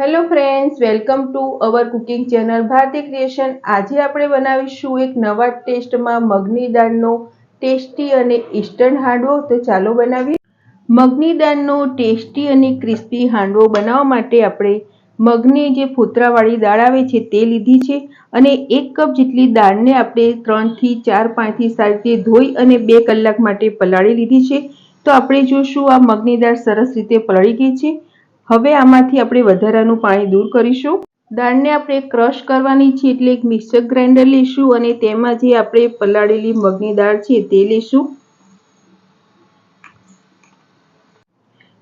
Hello friends, welcome to our cooking channel Bharti creation. આજે આપણે બનાવીશું એક નવા ટેસ્ટમાં મગની દાળનો ટેસ્ટી અને ઇન્સ્ટન્ટ હાંડવો। તો ચાલો બનાવીએ। મગની દાળનો ટેસ્ટી અને ક્રિસ્પી હાંડવો બનાવવા માટે આપણે મગની જે ફોતરાવાળી દાળ આવે છે તે લીધી છે અને 1 કપ જેટલી દાળને આપણે 3 થી 4 પાણીથી સારી રીતે ધોઈ અને 2 કલાક માટે પલાળી લીધી છે। તો આપણે જોશું આ મગની દાળ સરસ રીતે પલળી ગઈ છે। હવે આમાંથી આપણે વધારાનું પાણી દૂર કરીશું। દાળને આપણે ક્રશ કરવાની છે એટલે એક મિક્સર ગ્રાઇન્ડર લઈશું અને તેમાં જે આપણે પલાળેલી મગની દાળ છે તે લઈશું।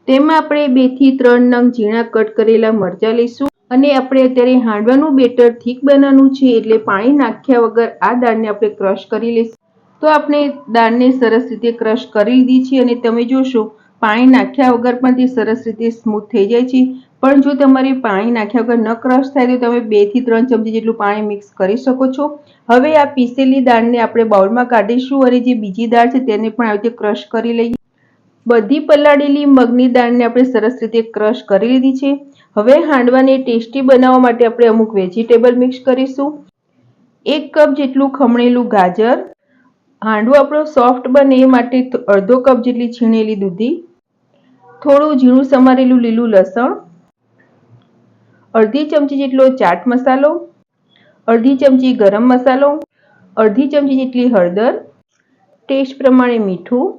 તેમાં આપણે 2 થી 3 નંગ ઝીણા કટ કરેલા મરચાં લઈશું અને આપણે અત્યારે હાંડવાનું બેટર થીક બનાવવાનું છે એટલે પાણી નાખ્યા વગર આ દાળને આપણે ક્રશ કરી લઈશું। તો આપણે દાળને સરસ રીતે ક્રશ કરી લીધી છે અને તમે જોશો પાણી નાખ્યા વગર પણ તે સરસ રીતે સ્મૂથ થઈ જાય છે। પણ જો તમારે પાણી નાખ્યા વગર ન ક્રશ થાય તો તમે 2 થી 3 ચમચી જેટલું પાણી મિક્સ કરી શકો છો। હવે આ પીસેલી દાળને આપણે બાઉલમાં કાઢીશું અને જે બીજી દાળ છે તેને પણ આવી રીતે ક્રશ કરી લઈએ। બધી પલાળેલી મગની દાળને આપણે સરસ રીતે ક્રશ કરી લીધી છે। હવે હાંડવાને ટેસ્ટી બનાવવા માટે આપણે અમુક વેજીટેબલ મિક્સ કરીશું। 1 કપ જેટલું ખમણેલું ગાજર, હાંડવો આપણો સોફ્ટ બને એ માટે અડધો કપ જેટલી છીણેલી દૂધી, થોડું ઝીણું સમારેલું લીલું લસણ, અડધી ચમચી જેટલો ચાટ મસાલો, અડધી ચમચી ગરમ મસાલો, અડધી ચમચી જેટલી હળદર, ટેસ્ટ પ્રમાણે મીઠું,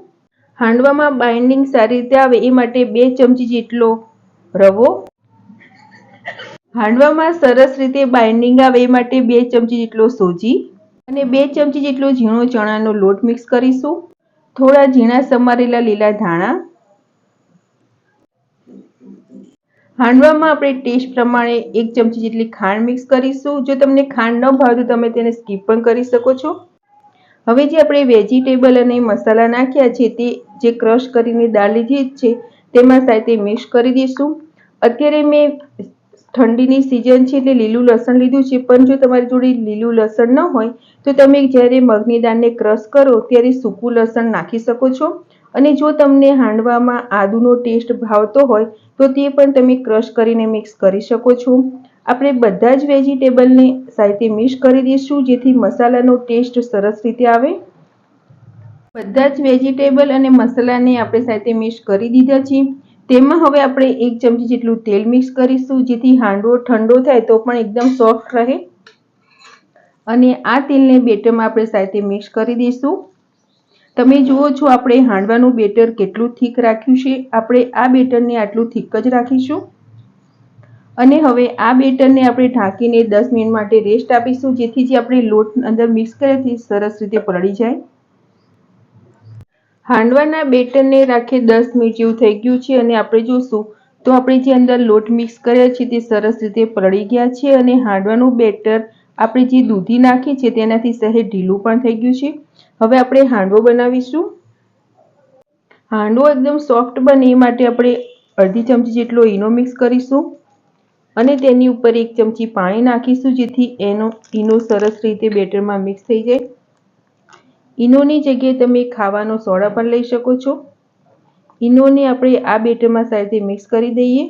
હાંડવામાં બાઇન્ડિંગ સારી રીતે આવે એ માટે 2 ચમચી જેટલો રવો, હાંડવામાં સરસ રીતે બાઇન્ડિંગ આવે એ માટે 2 ચમચી જેટલો સોજી અને 2 ચમચી જેટલો ઝીણો ચણાનો લોટ મિક્સ કરીશું। થોડા ઝીણા સમારેલા લીલા ધાણા, હાંડવામાં આપણે ટેસ્ટ પ્રમાણે 1 ચમચી જેટલી ખાંડ મિક્સ કરીશું। જો તમને ખાંડ ન ભાવે તો તમે તેને સ્કીપ પણ કરી શકો છો। હવે જે આપણે વેજીટેબલ અને મસાલા નાખ્યા છે તે જે ક્રશ કરીને દાળ લીધી છે તેમાં સાથે મિક્સ કરી દઈશું। અત્યારે મેં ઠંડીની સિઝન છે એટલે લીલું લસણ લીધું છે, પણ જો તમારી જોડે લીલું લસણ ન હોય તો તમે જ્યારે મગની દાળને ક્રશ કરો ત્યારે સૂકું લસણ નાખી શકો છો। અને જો તમને હાંડવામાં આદુનો ટેસ્ટ ભાવતો હોય તો તે પણ તમે ક્રશ કરીને મિક્સ કરી શકો છો। આપણે બધા જ વેજીટેબલને સાથે મિક્સ કરી દઈશું જેથી મસાલાનો ટેસ્ટ સરસ રીતે આવે। બધા જ વેજીટેબલ અને મસાલાને આપણે સાથે મિક્સ કરી દીધા છે। તેમાં હવે આપણે 1 ચમચી જેટલું તેલ મિક્સ કરીશું જેથી હાંડવો ઠંડો થાય તો પણ એકદમ સોફ્ટ રહે અને આ તેલને બેટરમાં આપણે સાથે મિક્સ કરી દઈશું। તમે જુઓ છો આપણે હાંડવાનું બેટર કેટલું થીક રાખ્યું છે। આપણે આ બેટરને આટલું થીક જ રાખીશું અને હવે આ બેટરને આપણે ઢાંકીને 10 મિનિટ માટે રેસ્ટ આપીશું જેથી જે આપણે લોટ અંદર મિક્સ કર્યો તે સરસ રીતે પલળી જાય। હાંડવાના બેટરને રાખી 10 મિનિટ જેવું થઈ ગયું છે અને આપણે જોશું તો આપણે જે અંદર લોટ મિક્સ કર્યો છે તે સરસ રીતે પલળી ગયા છે અને હાંડવાનું બેટર આપણે જે દૂધી નાખી છે તેનાથી સહેજ ઢીલું પણ થઈ ગયું છે। હવે આપણે હાંડવો બનાવીશું। હાંડવો એકદમ સોફ્ટ બને એ માટે આપણે અડધી ચમચી જેટલો ઈનો મિક્સ કરીશું અને તેની ઉપર 1 ચમચી પાણી નાખીશું જેથી ઈનો સરસ રીતે બેટરમાં મિક્સ થઈ જાય। ઈનોની જગ્યાએ તમે ખાવાનો સોડા પણ લઈ શકો છો। ઈનોને આપણે આ બેટરમાં સારી રીતે મિક્સ કરી દઈએ।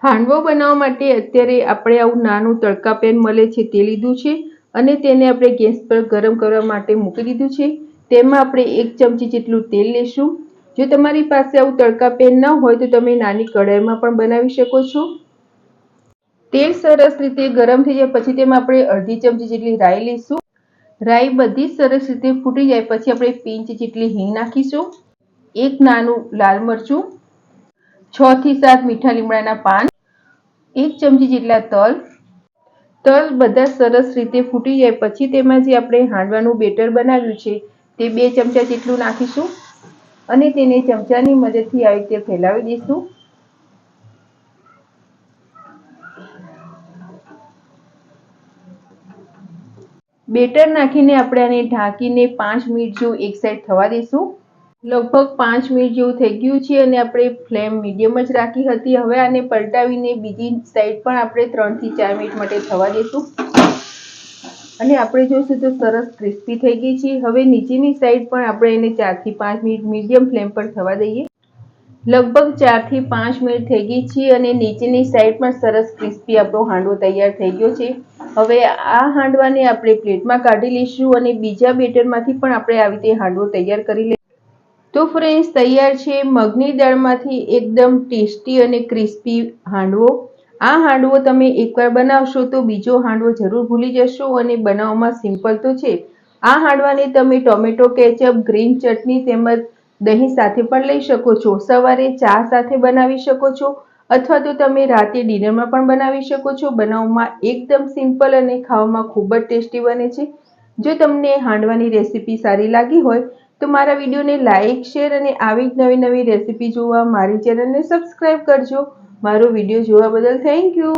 હાંડવો બનાવવા માટે અત્યારે આપણે આવું નાનું તડકા પેન મળે છે તે લીધું છે અને તેને આપણે ગેસ પર ગરમ કરવા માટે મૂકી દીધું છે। તેમાં આપણે 1 ચમચી જેટલું તેલ લઈશું। જો તમારી પાસે આવું તડકા પેન ન હોય તો તમે નાની કઢાઈમાં પણ બનાવી શકો છો। તેલ સરસ રીતે ગરમ થઈ જાય પછી તેમાં આપણે અડધી ચમચી જેટલી રાઈ લઈશું। રાઈ બધી સરસ રીતે ફૂટી જાય પછી આપણે પિંચ જેટલી હિંગ નાખીશું, 1 નાનું લાલ મરચું, 6 થી 7 મીઠા લીમડાના પાન, 1 ચમચી જેટલા તલ। તલ બધા સરસ રીતે ફૂટી જાય પછી તેમાં જે આપણે હાંડવાનું બેટર બનાવ્યું છે તે 2 ચમચા જેટલું નાખીશું અને તેને ચમચાની મદદથી આવી રીતે ફેલાવી દઈશું। બેટર નાખીને આપણે આને ઢાંકીને 5 મિનિટ જેવું એક સાઈડ થવા દઈશું। લગભગ 5 મિનિટ જેવું થઈ ગયું છે અને આપણે ફ્લેમ મીડિયમ જ રાખી હતી। હવે આને પલટાવીને બીજી સાઈડ પણ આપણે 3 થી 4 મિનિટ માટે થવા દઈશું અને આપણે જોઈશું તો સરસ ક્રિસ્પી થઈ ગઈ છે। હવે નીચેની સાઈડ પણ આપણે એને 4 થી 5 મિનિટ મીડિયમ ફ્લેમ પર થવા દઈએ। લગભગ 4 થી 5 મિનિટ થઈ ગઈ છે અને નીચેની સાઈડ પણ સરસ ક્રિસ્પી આપણો હાંડવો તૈયાર થઈ ગયો છે. હવે આ હાંડવાને આપણે પ્લેટમાં કાઢી લઈશું અને બીજા બેટરમાંથી પણ આપણે આવી રીતે હાંડવો તૈયાર કરી લઈશું. તો ફ્રેન્ડ્સ, તૈયાર છે મગની દાળમાંથી એકદમ ટેસ્ટી અને ક્રિસ્પી હાંડવો. આ હાંડવો તમે એકવાર બનાવશો તો બીજો હાંડવો જરૂર ભૂલી જશો અને બનાવવામાં સિમ્પલ તો છે. આ હાંડવાને તમે ટોમેટો કેચઅપ, ગ્રીન ચટણી તેમજ દહીં સાથે પણ લઈ શકો છો. સવારે ચા સાથે બનાવી શકો છો અથવા તો તમે રાતે ડિનરમાં પણ બનાવી શકો છો. બનાવવામાં એકદમ સિમ્પલ અને ખાવામાં ખૂબ જ ટેસ્ટી બને છે. જો તમને હાંડવાની રેસીપી સારી લાગી હોય તો મારા વિડીયોને લાઇક, શેર અને આવી જ નવી નવી રેસીપી જોવા મારી ચેનલને સબસ્ક્રાઇબ કરજો. મારો વિડીયો જોવા બદલ થેન્ક યુ.